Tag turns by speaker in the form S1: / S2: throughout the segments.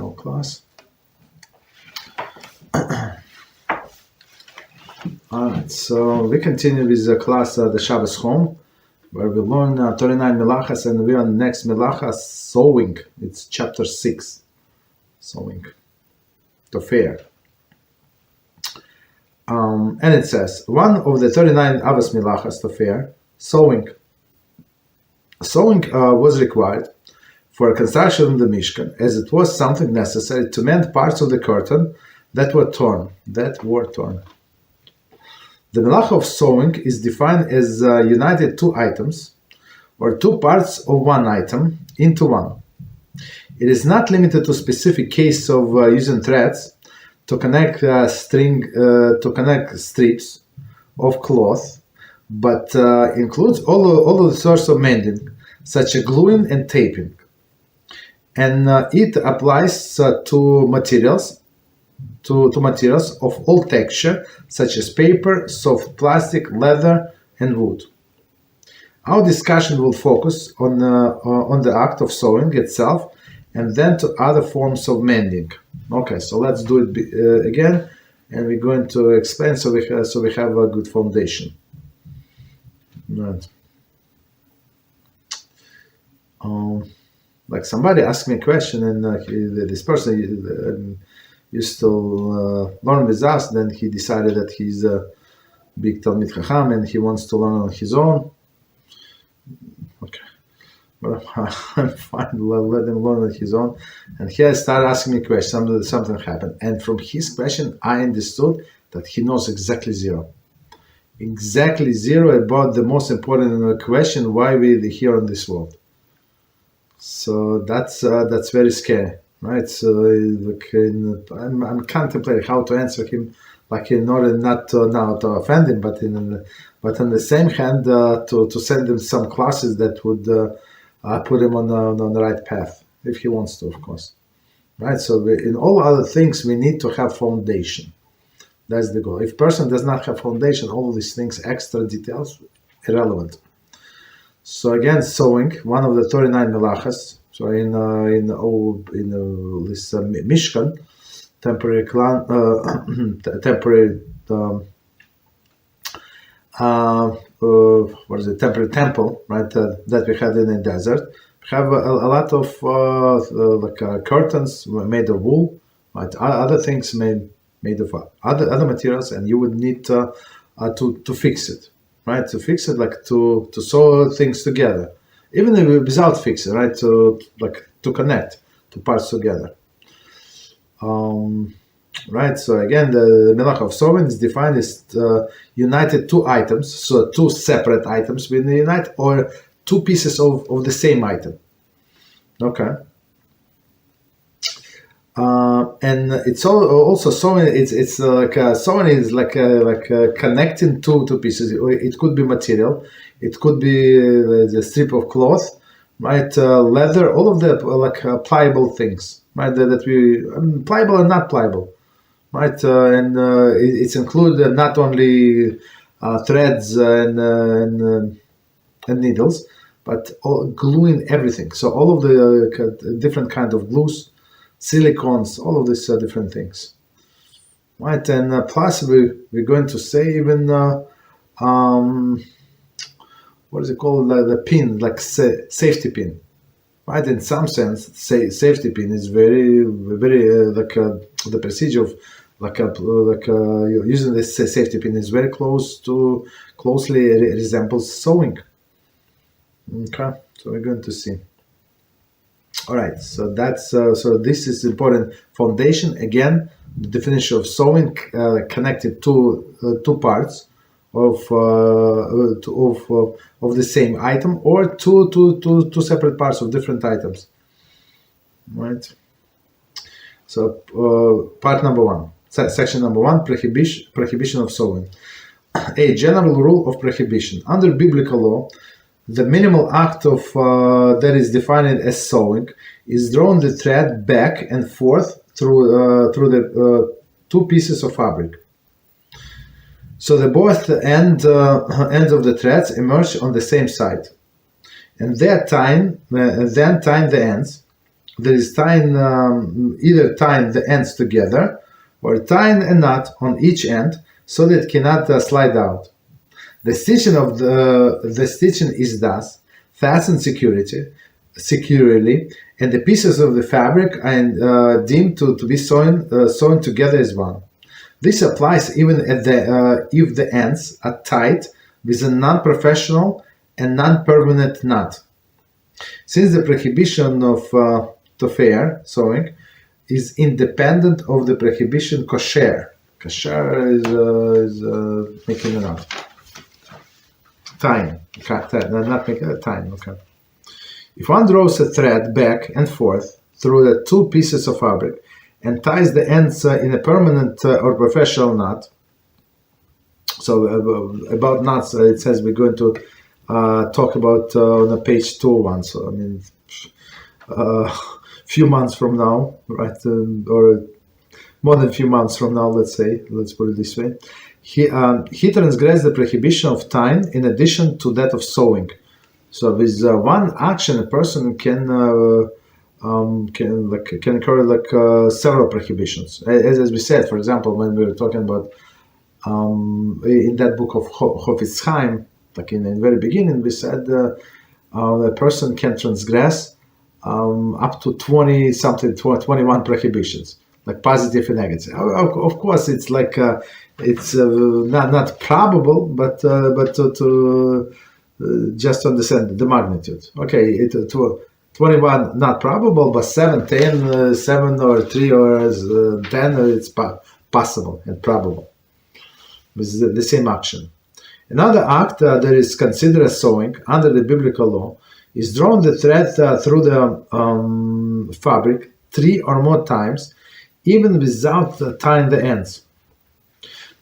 S1: our class. Alright, so we continue with the class, the Shabbos Home, where we learn 39 Melachos, and we're on the next Melachos, sewing. It's chapter 6, sewing, to fair. And it says, one of the 39 Avos Melachos to fair, sewing. Sewing was required for construction of the Mishkan, as it was something necessary to mend parts of the curtain that were torn. The Melachos of sewing is defined as united two items, or two parts of one item, into one. It is not limited to specific case of using threads to connect strips of cloth, but includes all of the sorts of mending, such as gluing and taping. And it applies to materials of all texture, such as paper, soft plastic, leather, and wood. Our discussion will focus on the act of sewing itself, and then to other forms of mending. Okay, so let's do it again, and we're going to explain so we have a good foundation. Right. Like somebody asked me a question, and this person used to learn with us. Then he decided that he's a big Talmid Chacham and he wants to learn on his own. Okay, but I'm fine. Let him learn on his own. And he started asking me questions. Something happened, and from his question, I understood that he knows exactly zero about the most important question: why we're here in this world. So that's very scary, right? So I'm contemplating how to answer him, like in order not to offend him, but on the same hand to send him some classes that would put him on the right path, if he wants to, of course, right? So in all other things we need to have foundation. That's the goal. If person does not have foundation, all these things, extra details, irrelevant. So again, sewing, one of the 39 Melachos. So in this Mishkan, temporary temporary temple, right? That we had in the desert. We have a lot of curtains made of wool, right? Other things made of other materials, and you would need to fix it. Right, to fix it, like to sew things together, even without fixing, right? To connect two parts together. Right. So again, the Melachos of sewing is defined as united two items, so two separate items within the unite, or two pieces of the same item. Okay. And it's also sewing. It's like sewing is like connecting two pieces. It could be material, it could be the strip of cloth, right? Leather, all of the pliable things, right? That we pliable and not pliable, right? And it's included not only threads and needles, but gluing everything. So all of the different kind of glues, silicones, all of these different things, right? And plus we're going to say even what is it called, the pin, like safety pin, right? In some sense, safety pin is very the procedure of using this safety pin is very closely resembles sewing. Okay, so we're going to see. All right, so that's so this is important foundation. Again, the definition of sewing connected to two parts of the same item, or two separate parts of different items. Right. So part number one, section number one, prohibition of sewing. A general rule of prohibition under biblical law. The minimal act of that is defined as sewing is drawing the thread back and forth through the two pieces of fabric. So the both ends of the threads emerge on the same side, and then tying the ends there is tying either tying the ends together or tying a knot on each end so that it cannot slide out. The stitching is thus fastened securely, and the pieces of the fabric are deemed to be sewn together as one. This applies even if the ends are tied with a non-professional and non-permanent knot. Since the prohibition of tofer, sewing, is independent of the prohibition kosher. Kosher is making a knot. Tying, not making a tying, okay. If one draws a thread back and forth through the two pieces of fabric and ties the ends in a permanent or professional knot, so about knots, it says we're going to talk about on page 201, so I mean, few months from now, right, or more than a few months from now, let's put it this way. He transgressed the prohibition of tying in addition to that of sewing. So with one action, a person can incur several prohibitions. As we said, for example, when we were talking about in that book of Chofetz Chaim, like in the very beginning, we said a person can transgress up to 21 prohibitions, like positive and negative. Of course, it's like it's not probable, but to just to understand the magnitude. Okay, 21 not probable, but 7, 10, 7 or 3 or 10, it's possible and probable with the same action. Another act that is considered as sewing under the biblical law is drawing the thread through the fabric 3 or more times, even without tying the ends.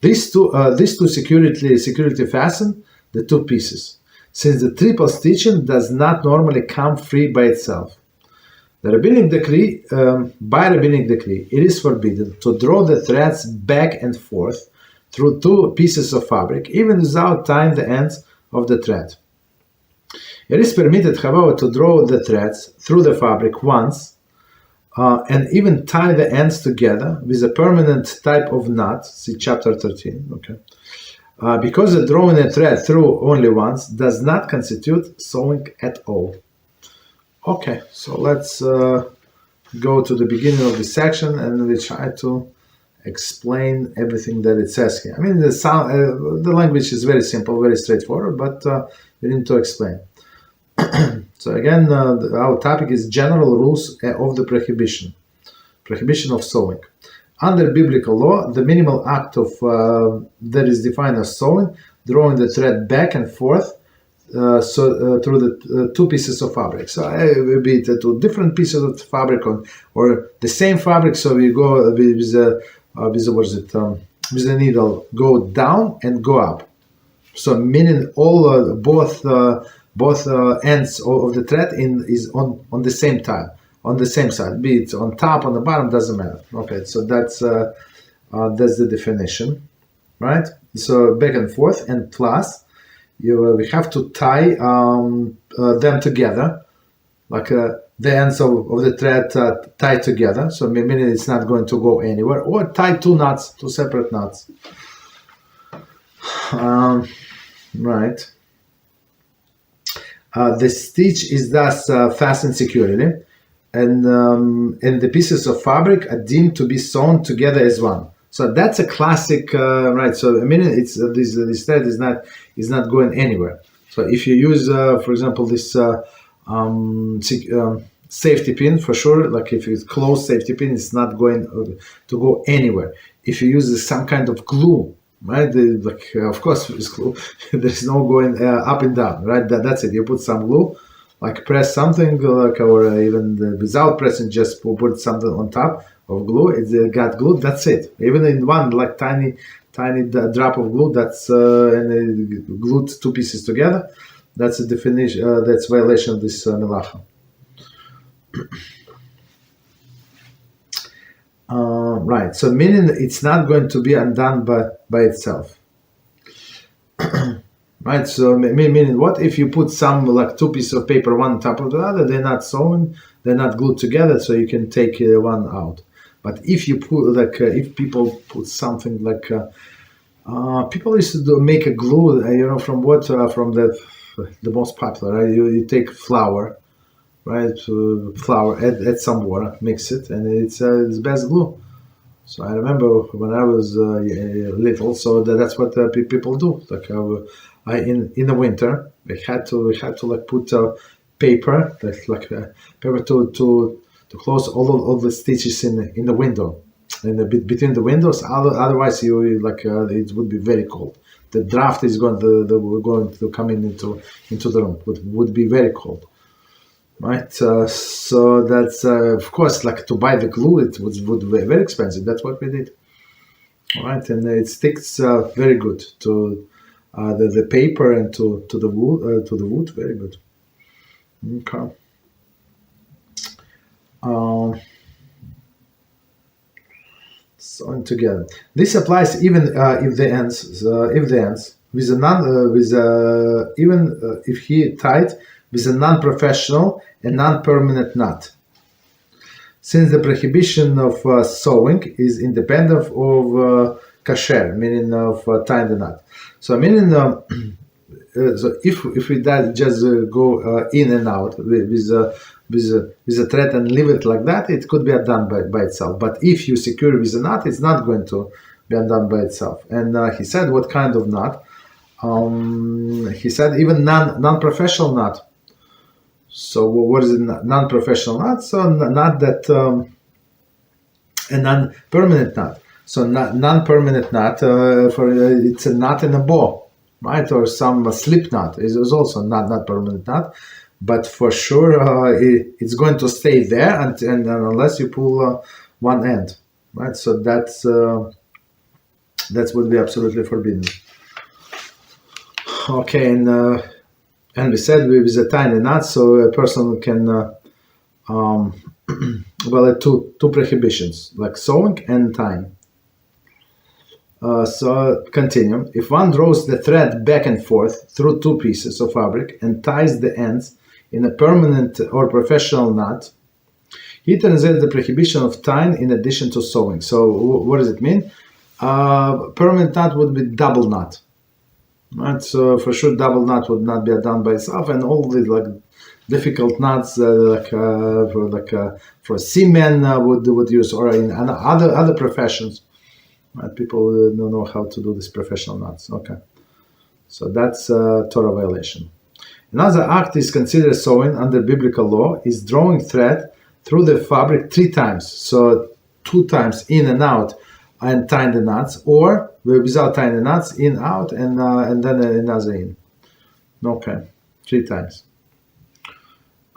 S1: These two securely fasten the two pieces, since the triple stitching does not normally come free by itself. By rabbinic decree, it is forbidden to draw the threads back and forth through two pieces of fabric, even without tying the ends of the thread. It is permitted, however, to draw the threads through the fabric once and even tie the ends together with a permanent type of knot, see chapter 13, okay? Because the drawing a thread through only once does not constitute sewing at all. Okay, so let's go to the beginning of the section and we try to explain everything that it says here. I mean, the language is very simple, very straightforward, but we need to explain. So again, our topic is general rules of the prohibition of sewing. Under biblical law, the minimal act of that is defined as sewing, drawing the thread back and forth through the two pieces of fabric. So be it two different pieces of fabric or the same fabric. So we go with the needle, go down and go up. So meaning all both ends of the thread is on the same time. On the same side, be it on top, on the bottom, doesn't matter. Okay, so that's the definition, right? So back and forth, and plus, we have to tie them together, like the ends of the thread tied together. So meaning it's not going to go anywhere, or tie two separate knots. Right. The stitch is thus fastened securely, and the pieces of fabric are deemed to be sewn together as one. So that's a classic, right? So I mean, it's this thread is not going anywhere. So if you use, for example, this safety pin, for sure, like if it's closed safety pin, it's not going to go anywhere. If you use some kind of glue, right? Of course, with glue, there's no going up and down, right? That's it. You put some glue. Like press something, or even without pressing, just put something on top of glue. It's got glue. That's it. Even in one like tiny drop of glue, that's and glued two pieces together. That's a definition. That's violation of this melacha. Right. So meaning it's not going to be undone by itself. Right, so meaning what if you put some like two pieces of paper one on top of the other, they're not sewn, they're not glued together, so you can take one out. But if you put if people put something like people used to make a glue, from what from the most popular, right? You take flour, right? Flour, add some water, mix it, and it's best glue. So I remember when I was little, so that's what people do. Like in the winter, we had to like put paper, paper to close all the stitches in the window, in the between the windows. Otherwise, you it would be very cold. The draft is going to come into the room. Would be very cold. Right, so that's of course, like, to buy the glue, it would be very expensive. That's what we did. All right, and it sticks very good to the paper and to the wood. Very good. Okay. So together, this applies even if the ends with a if he tied with a non-professional and non-permanent knot, since the prohibition of sewing is independent of kasher, meaning of tying the knot. So meaning, so if we just go in and out with a thread and leave it like that, it could be undone by itself. But if you secure with a knot, it's not going to be undone by itself. And he said, what kind of knot? He said even non-professional knot. So what is a non-professional knot? So not that a non-permanent knot. So non-permanent knot, it's a knot in a bow, right? Or some slip knot is also not permanent knot, but for sure it's going to stay there and unless you pull one end, right? So that would be absolutely forbidden. Okay, and we said with a tiny knot, so a person can well, two prohibitions, like sewing and tying. So continue. If one draws the thread back and forth through two pieces of fabric and ties the ends in a permanent or professional knot, he translates the prohibition of tying in addition to sewing. So what does it mean? Permanent knot would be double knot. Right, so for sure, double knot would not be done by itself, and all the difficult knots, for seamen would use, or in other professions. Right, people don't know how to do these professional knots. Okay, so that's Torah violation. Another act is considered sewing under biblical law is drawing thread through the fabric 3 times. So 2 times in and out, and tying the knots, or without tying the knots, in, out, and then another in. Okay, 3 times.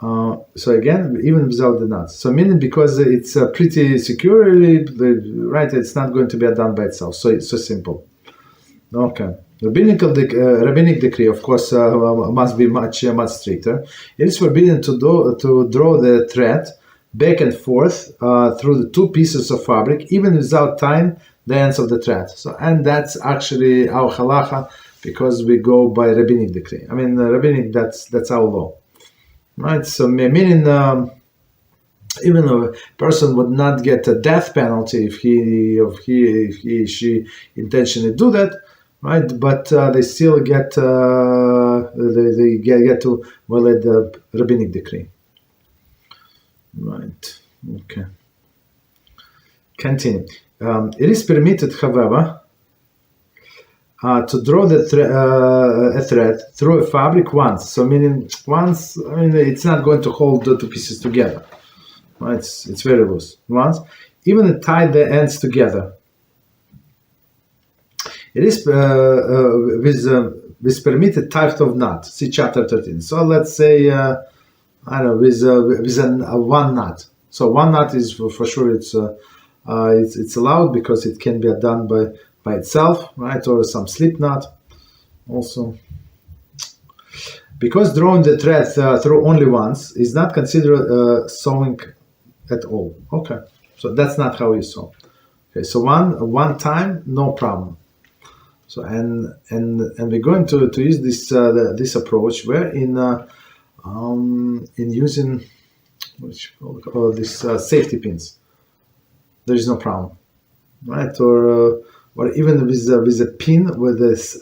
S1: So again, even without the knots. So meaning, because it's pretty securely, right? It's not going to be done by itself. So it's so simple. Okay. Rabbinic decree, of course, must be much stricter. It is forbidden to draw the thread back and forth through the 2 pieces of fabric, even without tying the ends of the thread. So, and that's actually our halacha, because we go by rabbinic decree. I mean, rabbinic, that's our law, right? So meaning, even a person would not get a death penalty if she intentionally do that, right? But they still get they get to violate the rabbinic decree. Right. Okay. Continue. It is permitted, however, to draw a thread through a fabric once. So meaning once. I mean, it's not going to hold the 2 pieces together. Right? It's very loose. Once, even tie the ends together. It is with permitted type of knot. See chapter 13. So let's say. I don't know, with one knot. So one knot is for sure it's allowed, because it can be done by itself, right? Or some slip knot also. Because drawing the thread through only once is not considered sewing at all. Okay, so that's not how you sew. Okay, so one time, no problem. So and we're going to use this approach where in using which call these safety pins. There is no problem, right? Or even with a pin with this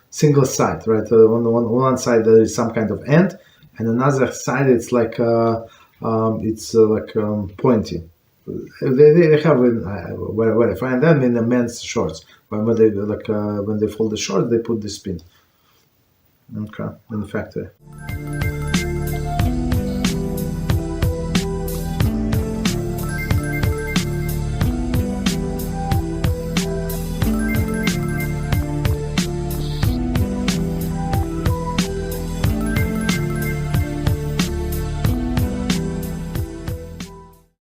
S1: single side, right? On one side there is some kind of end, and another side it's like pointy. They have where I find them in the men's shorts. When they fold the shorts, they put this pin. Okay, in the factory.